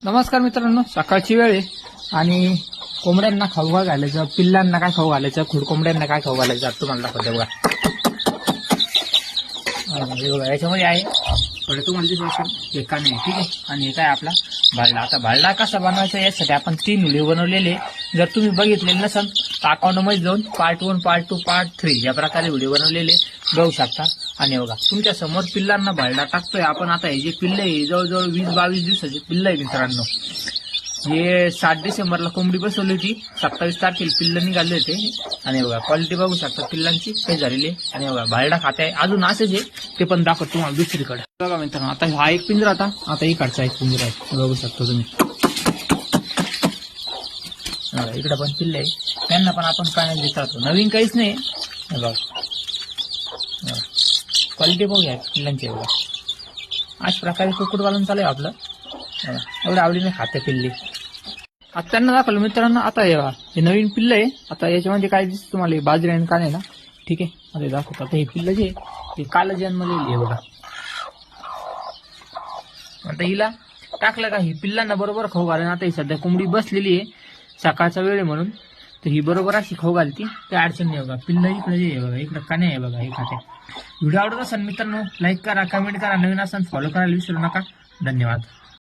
नमस्कार मित्रांनो, सकाळची वेळ आहे आणि कोंबड्यांना खाऊ घालायचं, पिल्लांना काय खाऊ घालायचं, खुड कोंबड्यांना काय खाऊ घालायचं तुम्हाला दाखवते बघा. हे बघा याच्यामध्ये आहे थोडं तुम्हाला दिसत असेल हे काने, ठीक आहे. आणि हे काय आपला भालडा. आता भालडा कसा बनवायचा यासाठी आपण 3 व्हिडिओ बनवलेले. जर तुम्ही बघितलेले नसाल तर अकाउंटमध्ये जाऊन पार्ट 1, पार्ट 2, पार्ट 3 या प्रकारे व्हिडिओ बनवलेले बघू शकता. आणि बघा तुमच्या समोर पिल्लांना भालडा टाकतोय आपण. आता हे जे पिल्ले आहे जवळजवळ 20-22 दिवसाचे पिल्ल आहे मित्रांनो. हे 7 डिसेंबरला कोंबडी बसवली होती, 27 तारखेला पिल्ल निघाले होते. आणि बघा क्वालिटी बघू शकता पिल्लांची काही झालेली. आणि बघा भालडा खाते आहे अजून असेच आहे, ते पण दाखवतो तुम्हाला दुसरीकडे. बघा मित्रांनो, आता हा एक पिंजरा आता इकडचा एक पिंजरा आहे बघू शकता तुम्ही. इकडे पण पिल्ले आहे, त्यांना पण आपण पाण्यात देत राहतो. नवीन काहीच नाही बघा. क्वालिटी बघूया पिल्लांची. बघा अशा प्रकारे कुक्कुटपालन चालू आहे आपलं. एवढ्या आवडीने खाते पिल्ली. आता त्यांना दाखवलं मित्रांनो. आता हे नवीन पिल्ल आहे. आता याच्यामध्ये काय दिसतं तुम्हाला, बाजरी आणि काने ना, ठीक आहे. आता दाखवतो. आता हे पिल्ल जे हे काल जन्मलेली आहे बघा. आता हिला टाकलं का ही पिल्लांना बरोबर खाऊ घालेन. आता ही सध्या कोंबडी बसलेली आहे, सकाळचा वेळ आहे म्हणून, तर ही बरोबर अशी खाऊ घालती, काही अडचण नाही बघा. पिल्ल इकडे जे आहे बघा, इकडे काने आहे बघा, हे खाते. व्हिडिओ आवडत असेल मित्रांनो लाईक करा, कमेंट करा, नवीन असेल फॉलो करायला विसरू नका. धन्यवाद.